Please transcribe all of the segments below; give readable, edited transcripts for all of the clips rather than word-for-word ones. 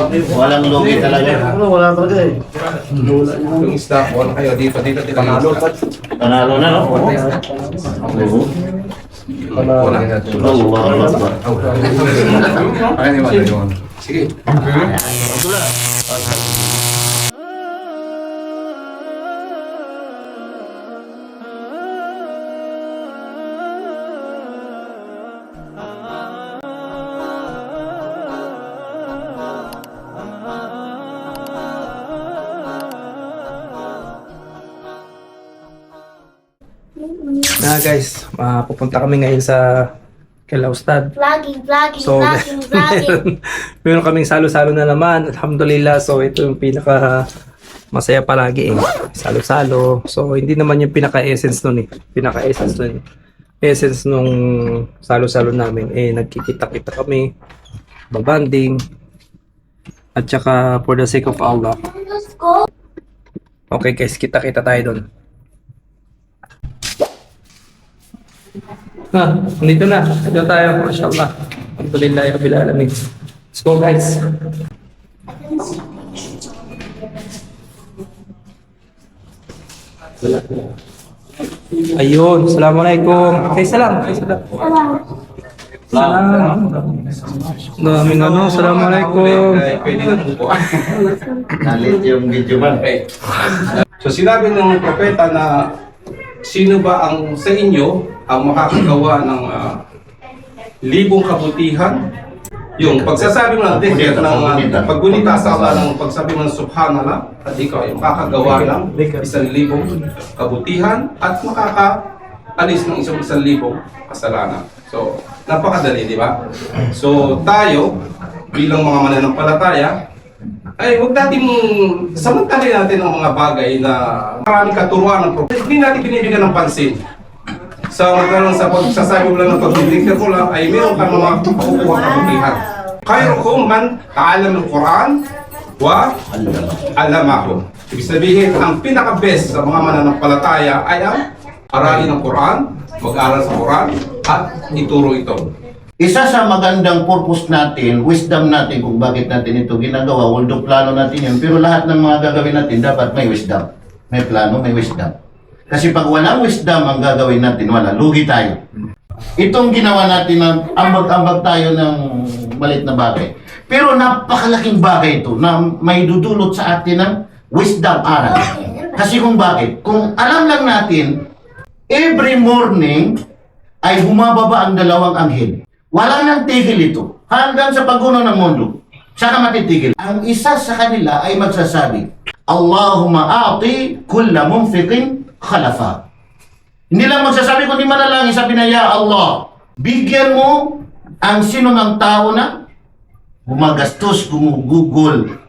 Walang logi talaga. Wala talaga eh. Yung staff, wala kayo. Dito. Panalo. Panalo na, no? Wala na. Ay, wala yun. Sige. Na guys, pupunta kami ngayon sa Kalaustad. Vlogging. So, meron kaming salo-salo na naman. Alhamdulillah. So, ito yung pinaka masaya palagi eh. Salo-salo. So, hindi naman yung pinaka-essence nun eh. Pinaka-essence nun eh. Essence nung salo-salo namin eh, nagkikita-kita kami, babanding, at saka for the sake of Allah. Let's go. Okay guys, kita-kita tayo doon. Nandito na. Ito tayo, mashallah. Alhamdulillah, Rabbil Alamin. Let's go guys. Ayun, assalamualaikum. Kaysa lang. Daming ano, assalamualaikum. Pwede na po. Nalit yung video man. Okay. So sinabi ng propeta na sino ba ang sa inyo ang makakagawa ng libong kabutihan? Yung pagsasabi mo ng paggunita sa Allah ng pagsabi mo ng subhanallah at ikaw ay makakagawa ng 1,000 kabutihan at makakaalis ng 1,000 kasalanan. So, napakadali, di ba? So, tayo bilang mga mananampalataya ay huwag natin samantalin natin ang mga bagay na maraming katuruan ng propeta. Hindi natin binibigyan ng pansin. Sa magkaroon sa pagsasabi mo lang ng pagbibigyan ko lang ay meron kang mga makukuha kabutihan. Khairukum man ta'allam al-Quran wa 'allamahu. Ibig sabihin, ang pinaka-best sa mga mananampalataya ay ang aralin ng Quran, mag-aral sa Quran, at ituro ito. Isa sa magandang purpose natin, wisdom natin kung bakit natin ito ginagawa, although plano natin yan, pero lahat ng mga gagawin natin dapat may wisdom. May plano, may wisdom. Kasi pag walang wisdom ang gagawin natin, wala, lugi tayo. Itong ginawa natin na ambag-ambag tayo ng malit na bagay. Pero napakalaking bagay ito na may dudulot sa atin ng wisdom aral. Kasi kung bakit? Kung alam lang natin, every morning ay bumababa ang dalawang anghel. Wala nang tigil ito. Hanggang sa paggunaw ng mundo. Saka matitigil. Ang isa sa kanila ay magsasabi, Allahumma a'ti kulla munfiqin khalafa. Hindi lang magsasabi kundi manalangin, sabi na, Ya Allah, bigyan mo ang sinumang tao na gumagastos, gumugugol,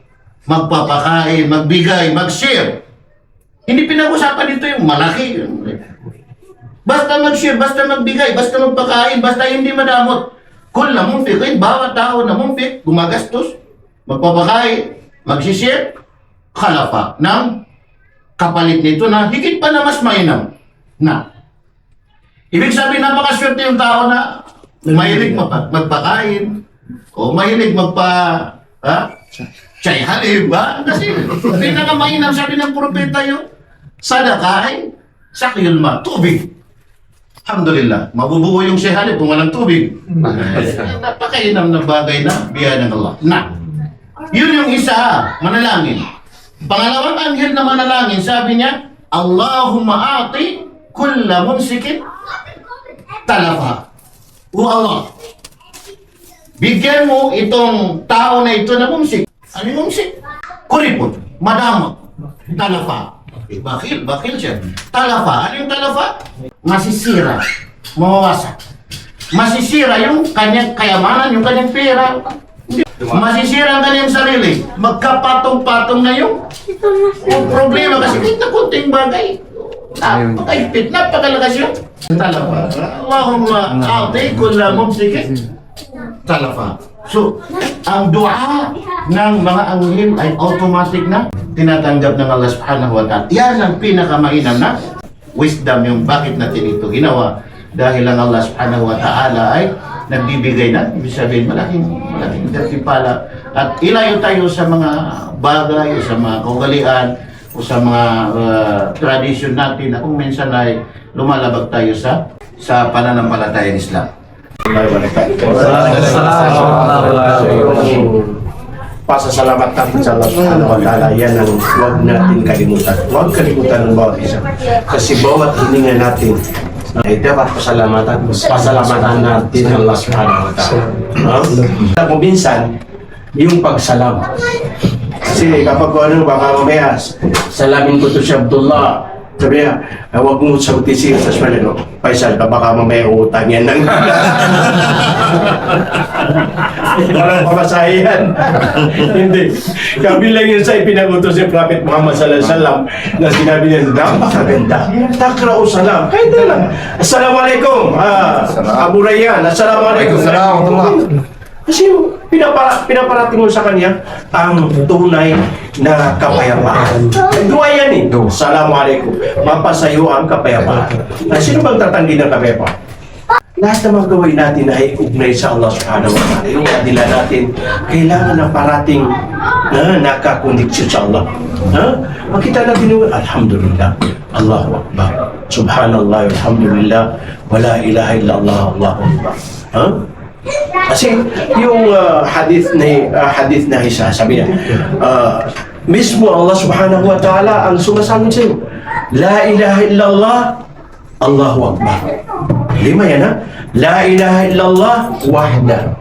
magpapakain, magbigay, mag-share. Hindi pinag-usapan dito yung malaki. Basta mag-share, basta magbigay, basta magpakain, basta hindi madamot. Kung na munfiqin, bawat tao na munfiq, gumagastos, magpapakain, mag-share, khalafa, ng kapalit nito na higit pa na mas mainam. Na. Ibig sabihin, napakaswerte yung tao na mahilig magpakain o mahilig chay halib, ba? Kasi pinakamainam sabi ng propeta yung sadaka ay sakyul ma, tubig. Alhamdulillah, mabubuo yung chay halib kung walang tubig. Napakainam na bagay na biya ng Allah. Na. Yun yung isa, manalangin. Pangalawang anghel na manalangin, sabi niya, Allahumma ati kulla mumsikin talafa. O Allah, bigyan mo itong tao na ito na mumsik. Ano yung mumsik? Kuripot, madamot, talafa. Bakil siya. Talafa, ano yung talafa? Masisira, mawawasak. Masisira yung kanyang kayamanan, yung kanyang pera. Masisira ang kanyang sarili. Magkapatong-patong na yung problema kasi kahit na kunting bagay. Napakaipit, napakalakas yun. Talafa. Allahumma a'ti kulla mumsikin talafa. So, ang dua ng mga anghel ay automatic na tinatanggap ng Allah subhanahu wa ta'ala. Yan ang pinakamainam na wisdom yung bakit natin ito ginawa. Dahil ang Allah subhanahu wa ta'ala ay nagbibigay na. Ibig sabihin, malaking gantimpala. At ilayo tayo sa mga bagay, o sa mga kaugalian, o sa mga tradisyon natin na kung minsan ay lumalabag tayo sa pananampalatayang Islam. Pasasalamat natin sa Allah Subhanahu wa Ta'ala. Yan ang huwag natin kalimutan. Huwag kalimutan ng bawat isa. Kasi bawat hininga natin ay dapat pasalamatan natin ang Allah Subhanahu wa Ta'ala. Kung minsan, yung pagsalam. Kasi kapag ano, baka mamaya, salamin ko to si Abdullah. Sabi niya, huwag mo sagutin siya sa Sweden. Paisal ka, baka mamaya utang yan ng walang pamasayan. Hindi. Kabilang yun sa ipinagutos si Prophet Muhammad sallallahu alaihi wasallam na sinabi niya, napakaganda. Takra'u salam. Kahit na lang. Assalamualaikum. Abu Rayyan. Assalamualaikum. Kasi pinaparating mo sa kanya ang tunay na kapayapaan. Dua yan eh. Assalamualaikum. Mapasayo ang kapayapaan. Sino bang tatanggi ng kapayapaan? Lahat ng mga gawin natin ay ugnay sa Allah Subhanahu wa Ta'ala. Yung adila natin, kailangan na parating nakakondiksyon sa Allah. Makita natin yung Alhamdulillah, Allahu Akbar, Subhanallah, Alhamdulillah, wala ilaha illallah, Allahu Akbar. Kasi yung hadith na isa, sabi niya, mismo Allah Subhanahu wa Ta'ala ang sumasabi sa'yo, la ilaha illallah, Allahu Akbar. 5 yan ha? La ilaha illallah wahda.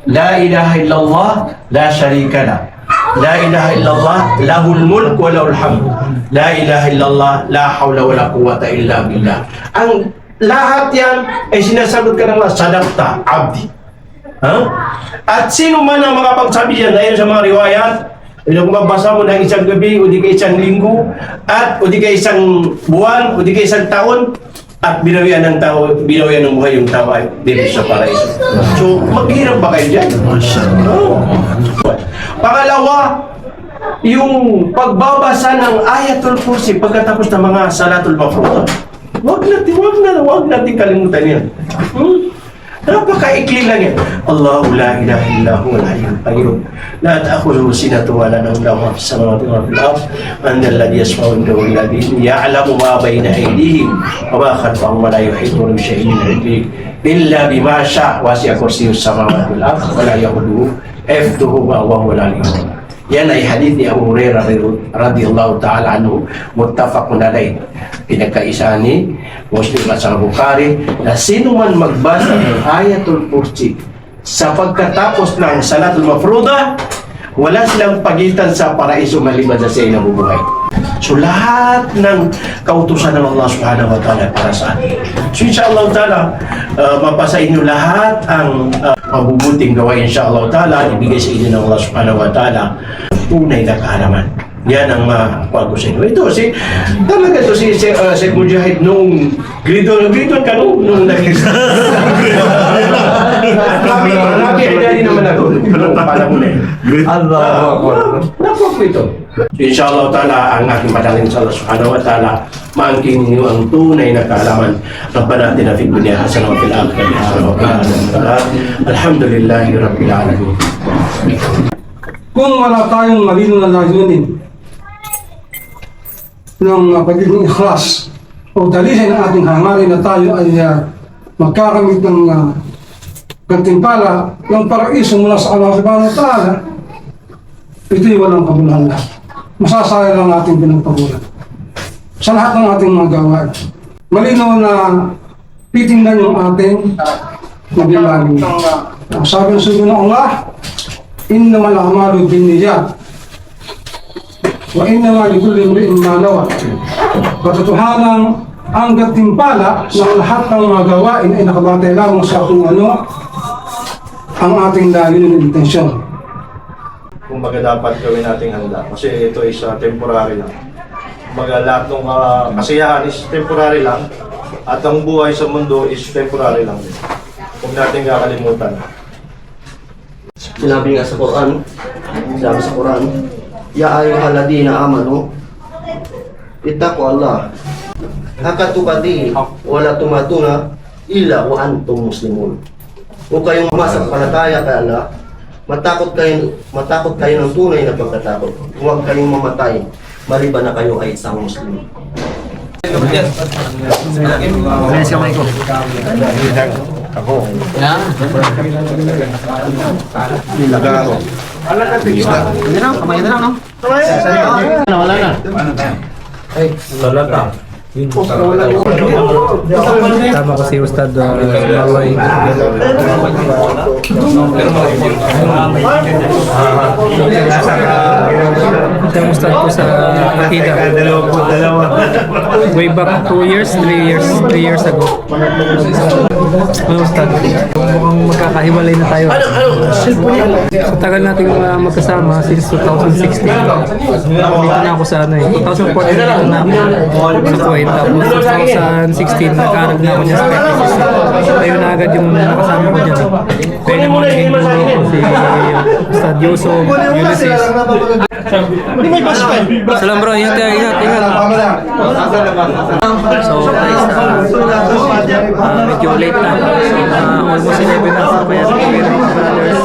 La ilaha illallah la sharika la. La ilaha illallah lahul mulk wa lahul hamd. La ilaha illallah la hawla wa la quwwata illa billah. Ang lahat yan ay sinasagot ka ng Allah, sadaqta abdi. At sino man ang makapagsabi yan dahil sa mga riwayat, kung mabasa mo ng isang gabi, o di ka isang linggo, o di ka isang buwan, o di ka isang taon, at binawian ng tao, binawian ng buhay yung tao ay dito sa paraiso. So, maghirap ba kayo dyan? Pangalawa, yung pagbabasa ng Ayatul Kursi pagkatapos ng mga Salatul Mafruḍah. Huwag natin kalimutan yan. Napakaikli lang yan. Allahu la ilaha illa huwa al-hayyul qayyum. La ta'khudhuhu sinatun wa la nawm, lahu ma fis samawati wa ma fil ardh. Man dhal ladhi yashfa'u 'indahu illa bi'idhnihi, ya'lamu ma bayna aydihim wa ma khalfahum wa la yuhituna bi shay'in min 'ilmihi illa bima sha'a. Wasi'a kursiyyuhu as-samawati wal ardh wa la yahuduhu hifdhuhuma wa huwa al-'aliyyul 'azim. Yan ay hadith ni Abu Hurairah radhiyallahu ta'ala anhu, muttafaqun alayh. Pinagkaisa ni Muslim at sa Bukhari na sino man magbasa ng Ayatul Kursi sa pagkatapos ng Salatul Mafruḍah, wala silang pagitan sa paraiso maliban na siya nabubuhay. So lahat ng kautusan ng Allah Subhanahu wa Ta'ala para sa atin. So insyaAllah ta'ala, mapasa inyo lahat ang mabubuting gawain insyaAllah ta'ala, ibigay sa inyo ng Allah Subhanahu wa Ta'ala tunay na kaalaman. Yan ang makuha ko sa inyo. Ito, talaga ito si Mujahid nung gridon ka nung nag-isa. Nabi naman ako. Pala mo na yun. Allahu Akbar. Nakuha ko ito. Inshallah ta'ala, ang aking padalin sa Allah Subhanahu wa Ta'ala, maangkin ninyo ang tunay na kaalaman. Rabbana atina fid dunya hasanah wa fil akhirati hasanah wa qina adhaban nar. Alhamdulillahi rabbil alamin. Kung wala tayong malino na layunin ng pagiging ikhlas o dalihin ang ating hangarin na tayo ay magkakamit ng gantimpala ng paraiso mula sa Allah Subhanahu wa Ta'ala, ito'y walang kabuluhan lahat. Masasayang lang ating pinagpagulan sa lahat ng ating mga gawain. Malinaw na titingnan yung ating mabilang. Sabi ng sugo ng Allah, innamal a'malu binniyat wa innama likulli imri'in ma nawa. Katotohanan ang gantimpala ng lahat ng mga gawain ay nakabatay lamang sa kung ano ang ating layunin ng intensyon. Kumbaga dapat gawin nating handa kasi ito is temporary lang. Kumbaga lahat ng kasiyahan is temporary lang at ang buhay sa mundo is temporary lang din. Huwag natin kakalimutan. Sinabi nga sa Quran, Ya ayyuhalladhina amanu ittaqu Allah haqqa tuqatih wa la tumatuna illa wa antum muslimun. o kayong masampalataya kay Allah, matakot kayo ng tunay na pagkatakot. Huwag kayong mamatay, maliban na kayo ay isang Muslim. Wala na. Tama ko si Ustad Maway. Ito yung Ustad ko sa Akida. Way back 3 years ago. Ano Ustad? Mukhang magkakahiwalay na tayo. Sa tagal natin magkasama since 2016. Dito na ako sa 2014 na ako sa Kuwait. Tapos 2016 nag-aaral na ako niya sa PTCC. Ayun na agad yung nakasama ko dyan. Kaya yung mga naging guro ko si Ustad Yusuf, Ulysses. Salam bro, ingat. So guys, medyo late na. Almost 11 na ako kaya brothers.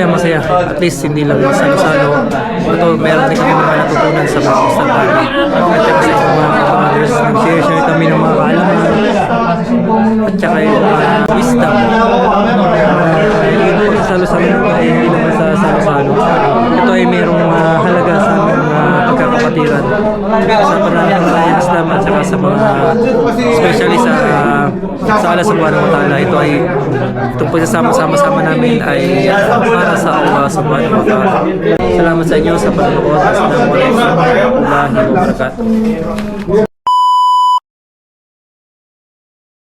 Masaya. At least hindi lang salo-salo. Ito, meron din kami mga natutunan sa mga Ustad namin. At saka sa mga brothers, nag-share kami ng mga kaalaman. At saka yung wisdom. Yung pagsasalo-salo ay hindi naman sa salo-salo. Ito ay merong halaga sa aming pagkakapatiran. Sa pananampalataya ng Islam at saka sa mga especially sa Allah subhanahu wa ta'ala. Ito ay itong pagsasama-sama namin ay para sa Allah subhanahu wa ta'ala. Salamat sa inyo sa panonood. Assalamualaikum warahmatullahi wabarakatuh.